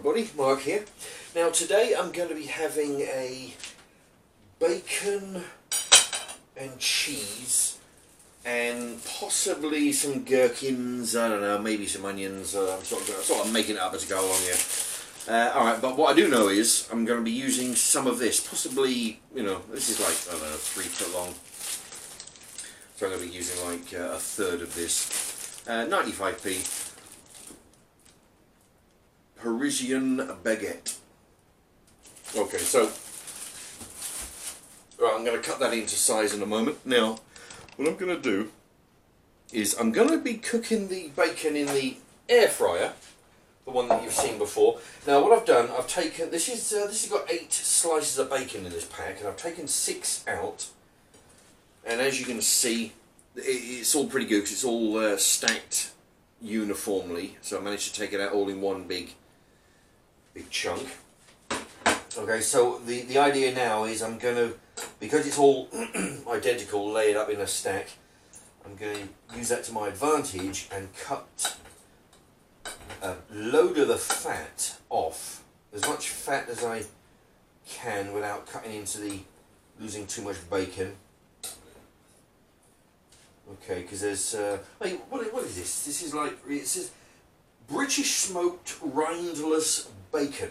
everybody, Mark here. Now today I'm going to be having a bacon and cheese and possibly some gherkins, I don't know, maybe some onions. I'm sort of making it up as I go along here. Alright, but what I do know is I'm going to be using some of this, possibly, you know, this is like, I don't know, 3 foot long. So I'm going to be using like a third of this. 95p. Parisian baguette. Okay, so right, I'm going to cut that into size in a moment. Now, what I'm going to do is I'm going to be cooking the bacon in the air fryer, the one that you've seen before. Now, what I've done, I've taken this has got 8 slices of bacon in this pack, and I've taken 6 out. And as you can see, it's all pretty good because it's all stacked uniformly. So I managed to take it out all in one big chunk. Okay, so the idea now is I'm going to, because it's all identical, lay it up in a stack, I'm going to use that to my advantage and cut a load of the fat off, as much fat as I can without cutting into losing too much bacon. Okay, because there's, hey, what is this? This is like, it says British smoked rindless bacon,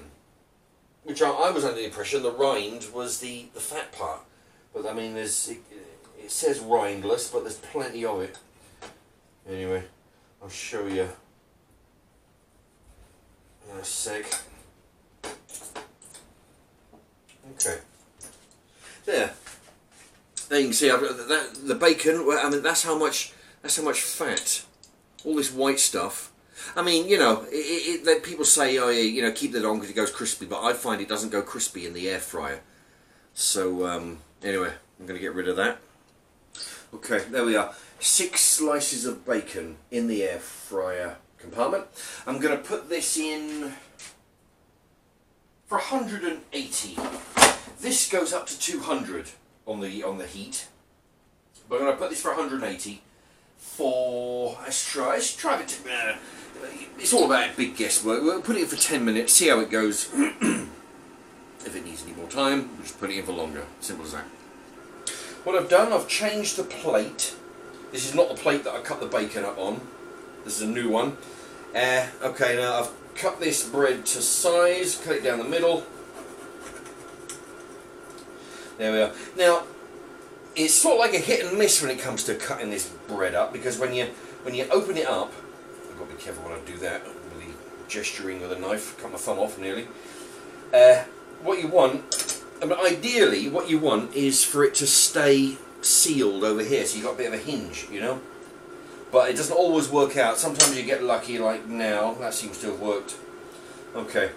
which I was under the impression the rind was the fat part, but I mean it says rindless, but there's plenty of it. Anyway, I'll show you in a sec. Okay, there you can see I've got the bacon. I mean that's how much fat, all this white stuff. I mean, you know, that people say, oh, yeah, you know, keep that on because it goes crispy, but I find it doesn't go crispy in the air fryer. So, anyway, I'm going to get rid of that. Okay, there we are. 6 slices of bacon in the air fryer compartment. I'm going to put this in for 180. This goes up to 200 on the heat, but I'm going to put this for 180 for, let's try it. It's all about big guesswork. We'll put it in for 10 minutes, see how it goes. If it needs any more time, we'll just put it in for longer. Simple as that. What I've done, I've changed the plate. This is not the plate that I cut the bacon up on. This is a new one. Okay, now I've cut this bread to size, cut it down the middle. There we are. Now, it's sort of like a hit and miss when it comes to cutting this bread up, because when you open it up, I've got to be careful when I do that, really gesturing with a knife, cut my thumb off nearly. What you want, I mean, ideally what you want is for it to stay sealed over here, so you've got a bit of a hinge, you know, but it doesn't always work out. Sometimes you get lucky, like now, that seems to have worked. Okay,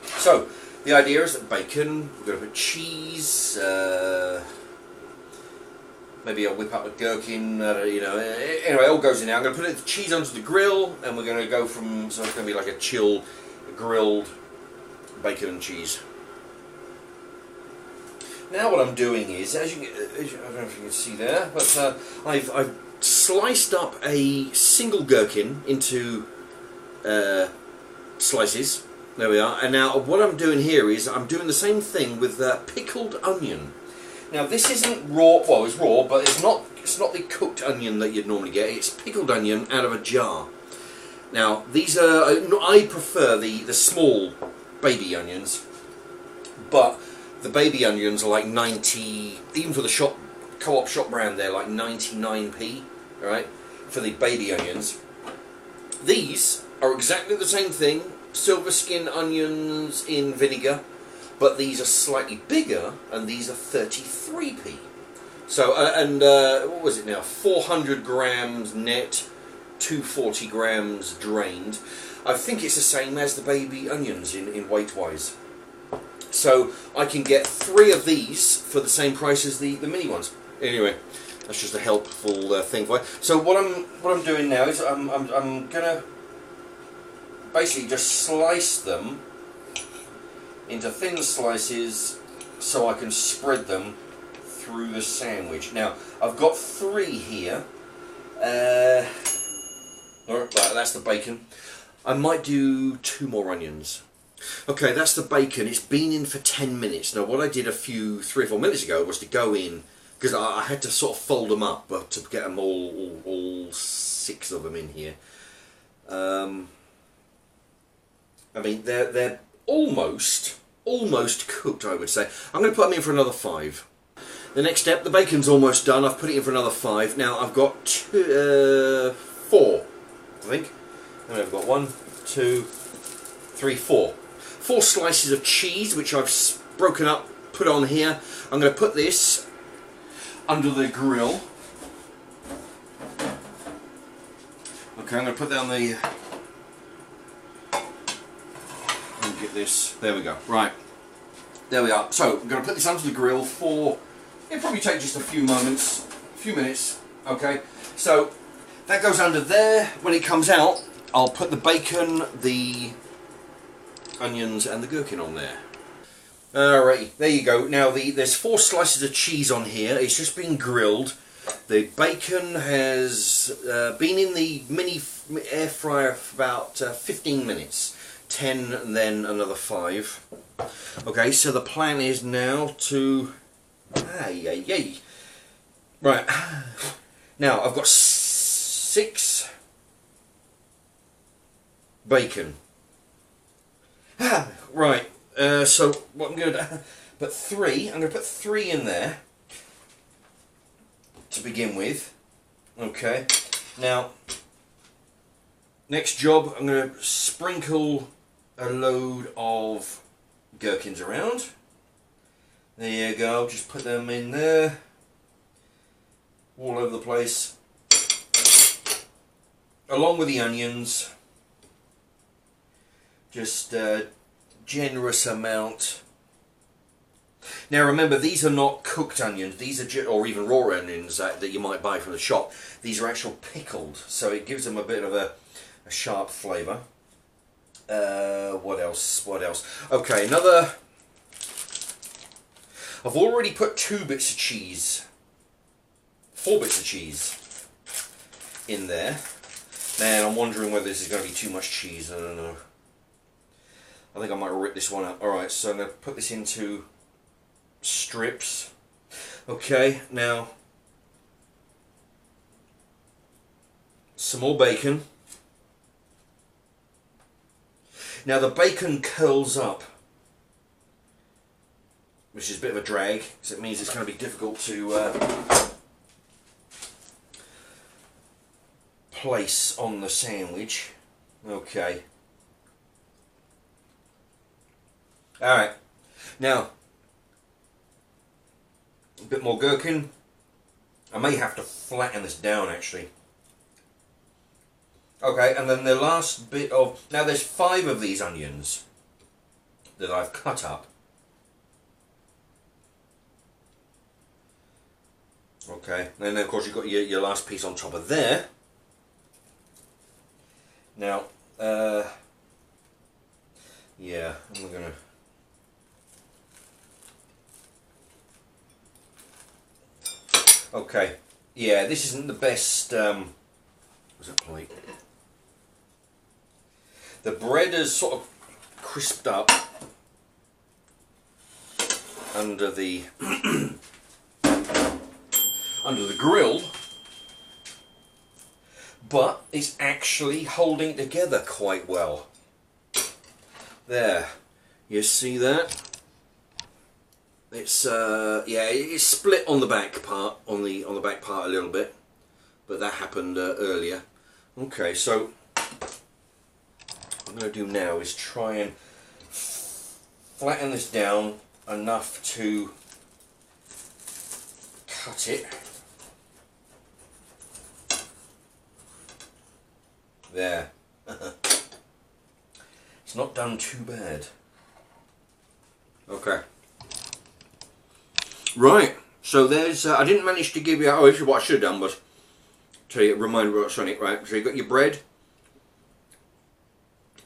so the idea is that bacon, we're going to put cheese, maybe I'll whip up a gherkin, you know, anyway, it all goes in there. I'm going to put the cheese onto the grill, and we're going to go from, so it's going to be like a chilled, grilled bacon and cheese. Now what I'm doing is, I don't know if you can see there, but I've sliced up a single gherkin into slices. There we are. And now what I'm doing here is I'm doing the same thing with pickled onion. Now this isn't raw, well it's raw, but it's not the cooked onion that you'd normally get. It's pickled onion out of a jar. Now these are, I prefer the small baby onions, but the baby onions are like 90, even for the co-op shop brand, they're like 99p, alright, for the baby onions. These are exactly the same thing, silver skin onions in vinegar, but these are slightly bigger, and these are 33p. So, what was it now? 400 grams net, 240 grams drained. I think it's the same as the baby onions in weight-wise. So I can get 3 of these for the same price as the mini ones. Anyway, that's just a helpful thing for you. So what I'm doing now is I'm gonna basically just slice them into thin slices so I can spread them through the sandwich. Now I've got 3 here. Alright, that's the bacon. I might do 2 more onions. Okay, that's the bacon. It's been in for 10 minutes. Now what I did 3 or 4 minutes ago was to go in, because I had to sort of fold them up, but to get them all 6 of them in here. I mean, they're almost cooked, I would say. I'm going to put them in for another 5. The next step, the bacon's almost done. I've put it in for another 5. Now I've got 4, I think. And I've got 1, 2, 3, 4. 4 slices of cheese, which I've broken up, put on here. I'm going to put this under the grill. Okay, I'm going to put that on the... Let me get this. There we go. Right. There we are. So, I'm going to put this under the grill for... It'll probably take just a few minutes. Okay. So, that goes under there. When it comes out, I'll put the bacon, the onions and the gherkin on there. Alright, there you go. Now there's 4 slices of cheese on here. It's just been grilled. The bacon has been in the mini air fryer for about 15 minutes. 10 and then another 5. Okay, so the plan is now to... Right, now I've got 6 bacon. Right, so what I'm going to do, I'm going to put 3 in there to begin with. Okay, now next job, I'm going to sprinkle a load of gherkins around. There you go, just put them in there, all over the place, along with the onions. Just a generous amount. Now remember, these are not cooked onions, these are or even raw onions that you might buy from the shop. These are actual pickled, so it gives them a bit of a sharp flavour. What else? Okay, another... I've already put 2 bits of cheese, 4 bits of cheese in there. Man, I'm wondering whether this is going to be too much cheese, I don't know. I think I might rip this one up. Alright, so I'm going to put this into strips. Okay, now some more bacon. Now the bacon curls up, which is a bit of a drag, because it means it's going to be difficult to place on the sandwich. Okay. Alright, now a bit more gherkin. I may have to flatten this down actually. Okay, and then the last bit of... Now there's 5 of these onions that I've cut up. Okay, and then of course you've got your last piece on top of there. Now, yeah, I'm going to... Okay, yeah, this isn't the best, what's that plate? The bread is sort of crisped up under the under the grill, but it's actually holding together quite well. There, you see that? It's yeah, it's split on the back part, on the back part a little bit, but that happened earlier. Okay, so what I'm going to do now is try and flatten this down enough to cut it. There. It's not done too bad. Okay. Right, so there's, I didn't manage to give you, oh, this is what I should have done, was tell you, remind me what's on it, right? So you've got your bread,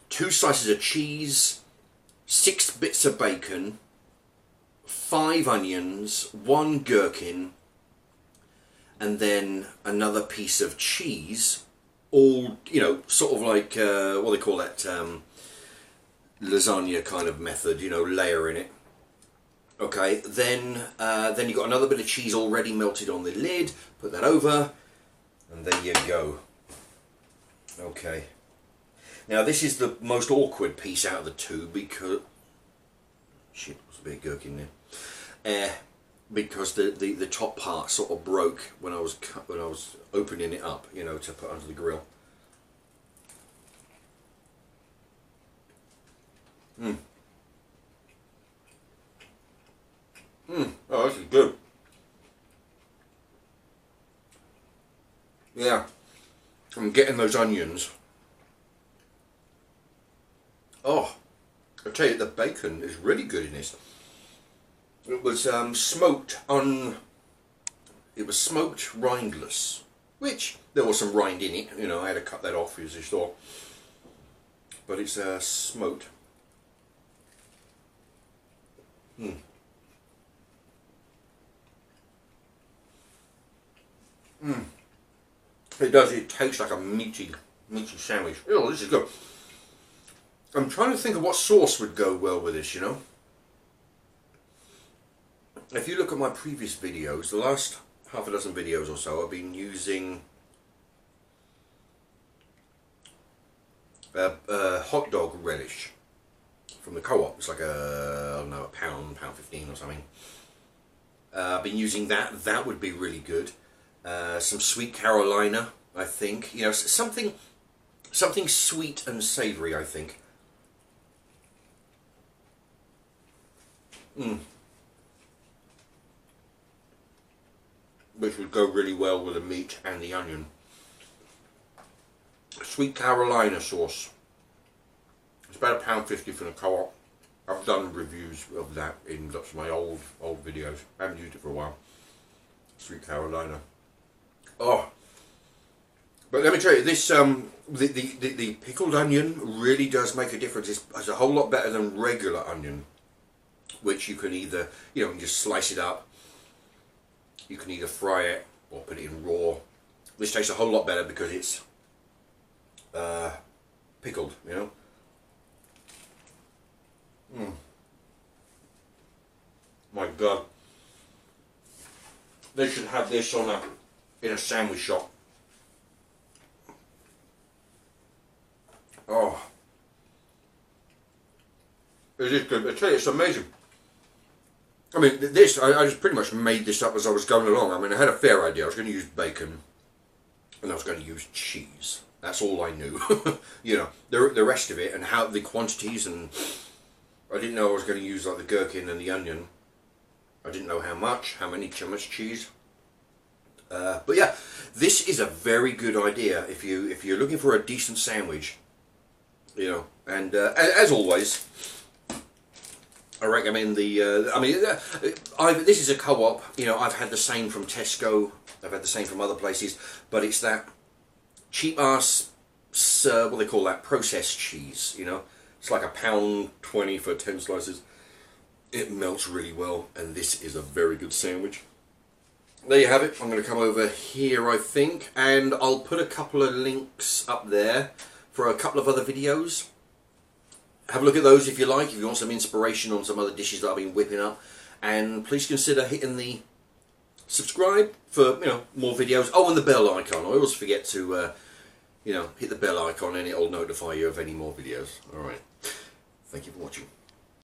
2 slices of cheese, 6 bits of bacon, 5 onions, 1 gherkin, and then another piece of cheese, all, you know, sort of like, what do they call that, lasagna kind of method, you know, layering it. Okay, then you've got another bit of cheese already melted on the lid. Put that over, and there you go. Okay. Now this is the most awkward piece out of the two because... Shit, there's a bit of gherkin there. Because the top part sort of broke when I was opening it up, you know, to put under the grill. Oh, this is good. Yeah, I'm getting those onions. Oh, I tell you, the bacon is really good in this. It was smoked rindless, which there was some rind in it. You know, I had to cut that off, as you saw. But it's smoked. It does. It tastes like a meaty sandwich. Oh, this is good. I'm trying to think of what sauce would go well with this, you know. If you look at my previous videos, the last half a dozen videos or so, I've been using hot dog relish from the co-op. It's like I don't know, a pound 15 or something. I've been using that. That would be really good. Some sweet Carolina, I think. You know, something sweet and savoury, I think. Which would go really well with the meat and the onion. Sweet Carolina sauce. It's about £1.50 from the co-op. I've done reviews of that in lots of my old videos. I haven't used it for a while. Sweet Carolina. Oh, but let me tell you, this the pickled onion really does make a difference. It's a whole lot better than regular onion, which you can either, you know, just slice it up. You can either fry it or put it in raw. This tastes a whole lot better because it's pickled, you know. My God, they should have this in a sandwich shop. Oh, it is good. I tell you, it's amazing. I mean, this, I just pretty much made this up as I was going along. I mean, I had a fair idea. I was going to use bacon and I was going to use cheese. That's all I knew. You know, the rest of it and how the quantities, and I didn't know I was going to use like the gherkin and the onion. I didn't know how much cheese. But yeah, this is a very good idea if you're looking for a decent sandwich, you know. And as always, I recommend the. I mean, this is a co-op. You know, I've had the same from Tesco. I've had the same from other places, but it's that cheap ass, what they call that, processed cheese. You know, it's like £1.20 for 10 slices. It melts really well, and this is a very good sandwich. There you have it. I'm going to come over here, I think, and I'll put a couple of links up there for a couple of other videos. Have a look at those if you like, if you want some inspiration on some other dishes that I've been whipping up. And please consider hitting the subscribe for, you know, more videos. Oh, and the bell icon. I always forget to, you know, hit the bell icon and it'll notify you of any more videos. Alright. Thank you for watching.